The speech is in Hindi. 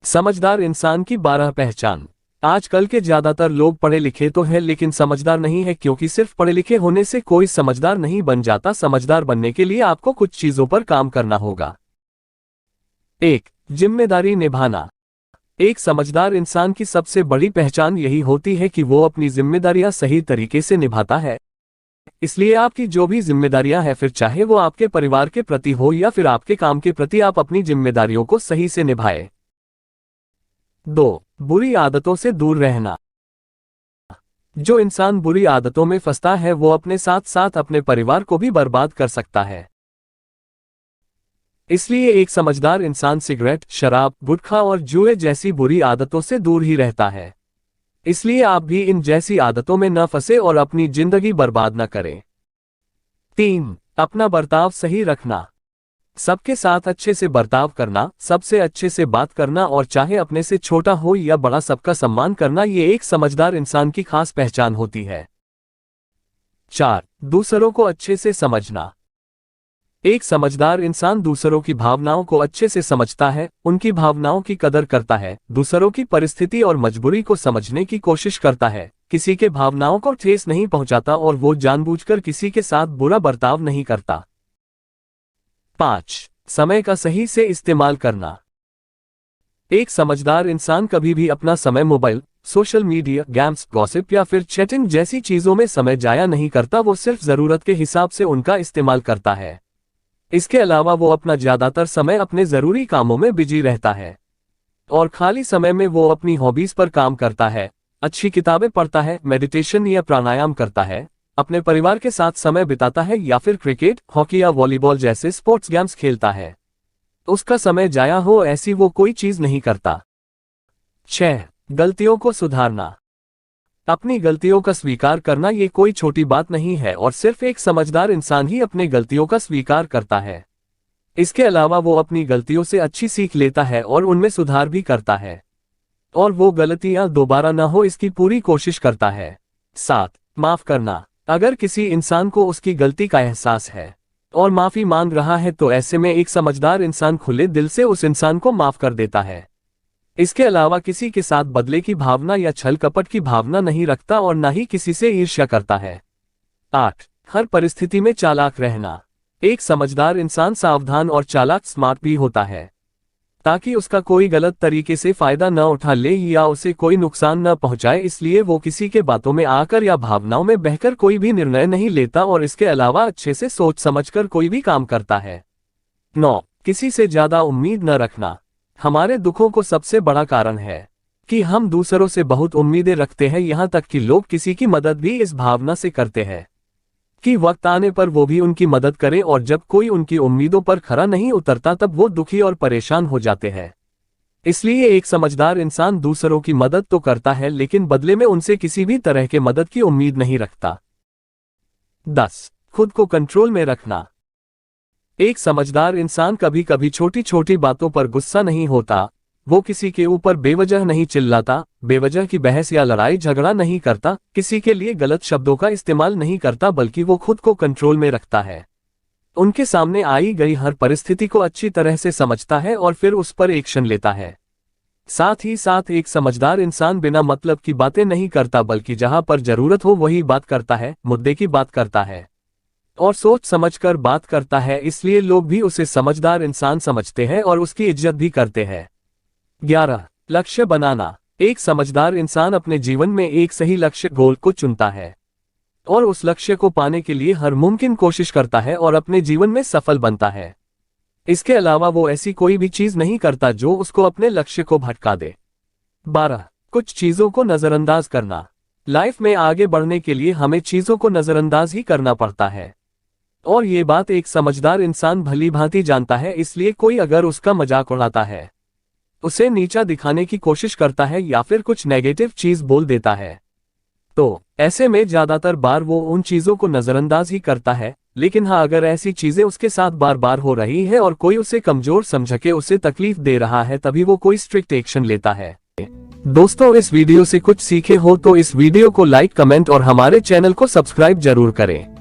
समझदार इंसान की 12 पहचान। आजकल के ज्यादातर लोग पढ़े लिखे तो हैं लेकिन समझदार नहीं है, क्योंकि सिर्फ पढ़े लिखे होने से कोई समझदार नहीं बन जाता। समझदार बनने के लिए आपको कुछ चीजों पर काम करना होगा। 1. जिम्मेदारी निभाना। एक समझदार इंसान की सबसे बड़ी पहचान यही होती है कि वो अपनी जिम्मेदारियां सही तरीके से निभाता है। इसलिए आपकी जो भी जिम्मेदारियां हैं, फिर चाहे वो आपके परिवार के प्रति हो या फिर आपके काम के प्रति, आप अपनी जिम्मेदारियों को सही से निभाएं। 2. बुरी आदतों से दूर रहना। जो इंसान बुरी आदतों में फंसता है वो अपने साथ साथ अपने परिवार को भी बर्बाद कर सकता है। इसलिए एक समझदार इंसान सिगरेट, शराब, गुटखा और जुए जैसी बुरी आदतों से दूर ही रहता है। इसलिए आप भी इन जैसी आदतों में न फंसे और अपनी जिंदगी बर्बाद न करें। 3. अपना बर्ताव सही रखना। सबके साथ अच्छे से बर्ताव करना, सबसे अच्छे से बात करना और चाहे अपने से छोटा हो या बड़ा सबका सम्मान करना, ये एक समझदार इंसान की खास पहचान होती है। 4. दूसरों को अच्छे से समझना। एक समझदार इंसान दूसरों की भावनाओं को अच्छे से समझता है, उनकी भावनाओं की कदर करता है, दूसरों की परिस्थिति और मजबूरी को समझने की कोशिश करता है, किसी के भावनाओं को ठेस नहीं पहुंचाता और वो जानबूझकर किसी के साथ बुरा बर्ताव नहीं करता। 5. समय का सही से इस्तेमाल करना। एक समझदार इंसान कभी भी अपना समय mobile, social media, games, gossip या फिर चैटिंग जैसी चीजों में समय जाया नहीं करता। वो सिर्फ जरूरत के हिसाब से उनका इस्तेमाल करता है। इसके अलावा वो अपना ज्यादातर समय अपने जरूरी कामों में बिजी रहता है और खाली समय में वो अपनी हॉबीज पर काम करता है, अच्छी किताबें पढ़ता है, मेडिटेशन या प्राणायाम करता है, अपने परिवार के साथ समय बिताता है या फिर क्रिकेट, हॉकी या वॉलीबॉल जैसे स्पोर्ट्स गेम्स खेलता है। उसका समय जाया हो ऐसी वो कोई चीज नहीं करता। 6. गलतियों को सुधारना। अपनी गलतियों का स्वीकार करना ये कोई छोटी बात नहीं है और सिर्फ एक समझदार इंसान ही अपनी गलतियों का स्वीकार करता है। इसके अलावा वो अपनी गलतियों से अच्छी सीख लेता है और उनमें सुधार भी करता है और वो गलतियां दोबारा न हो इसकी पूरी कोशिश करता है। 7. माफ करना। अगर किसी इंसान को उसकी गलती का एहसास है और माफी मांग रहा है तो ऐसे में एक समझदार इंसान खुले दिल से उस इंसान को माफ कर देता है। इसके अलावा किसी के साथ बदले की भावना या छल कपट की भावना नहीं रखता और न ही किसी से ईर्ष्या करता है। 8. हर परिस्थिति में चालाक रहना। एक समझदार इंसान सावधान और चालाक स्मार्ट भी होता है ताकि उसका कोई गलत तरीके से फायदा न उठा ले या उसे कोई नुकसान न पहुंचाए। इसलिए वो किसी के बातों में आकर या भावनाओं में बहकर कोई भी निर्णय नहीं लेता और इसके अलावा अच्छे से सोच समझकर कोई भी काम करता है। 9. किसी से ज्यादा उम्मीद न रखना। हमारे दुखों को सबसे बड़ा कारण है कि हम दूसरों से बहुत उम्मीदें रखते हैं, यहाँ तक कि लोग किसी की मदद भी इस भावना से करते हैं कि वक्त आने पर वो भी उनकी मदद करें और जब कोई उनकी उम्मीदों पर खरा नहीं उतरता तब वो दुखी और परेशान हो जाते हैं। इसलिए एक समझदार इंसान दूसरों की मदद तो करता है लेकिन बदले में उनसे किसी भी तरह के मदद की उम्मीद नहीं रखता। 10. खुद को कंट्रोल में रखना। एक समझदार इंसान कभी कभी छोटी छोटी बातों पर गुस्सा नहीं होता, वो किसी के ऊपर बेवजह नहीं चिल्लाता, बेवजह की बहस या लड़ाई झगड़ा नहीं करता, किसी के लिए गलत शब्दों का इस्तेमाल नहीं करता, बल्कि वो खुद को कंट्रोल में रखता है। उनके सामने आई गई हर परिस्थिति को अच्छी तरह से समझता है और फिर उस पर एक्शन लेता है। साथ ही साथ एक समझदार इंसान बिना मतलब की बातें नहीं करता, बल्कि जहां पर जरूरत हो वही बात करता है, मुद्दे की बात करता है और सोच समझकर बात करता है। इसलिए लोग भी उसे समझदार इंसान समझते हैं और उसकी इज्जत भी करते हैं। 11. लक्ष्य बनाना। एक समझदार इंसान अपने जीवन में एक सही लक्ष्य गोल को चुनता है और उस लक्ष्य को पाने के लिए हर मुमकिन कोशिश करता है और अपने जीवन में सफल बनता है। इसके अलावा वो ऐसी कोई भी चीज नहीं करता जो उसको अपने लक्ष्य को भटका दे। 12. कुछ चीजों को नजरअंदाज करना। लाइफ में आगे बढ़ने के लिए हमें चीजों को नजरअंदाज ही करना पड़ता है और ये बात एक समझदार इंसान भली भांति जानता है। इसलिए कोई अगर उसका मजाक उड़ाता है, उसे नीचा दिखाने की कोशिश करता है या फिर कुछ नेगेटिव चीज बोल देता है तो ऐसे में ज्यादातर बार वो उन चीजों को नजरअंदाज ही करता है। लेकिन हाँ, अगर ऐसी चीजें उसके साथ बार बार हो रही है और कोई उसे कमजोर समझ के उसे तकलीफ दे रहा है, तभी वो कोई स्ट्रिक्ट एक्शन लेता है। दोस्तों, इस वीडियो से कुछ सीखे हो तो इस वीडियो को लाइक, कमेंट और हमारे चैनल को सब्सक्राइब जरूर करें।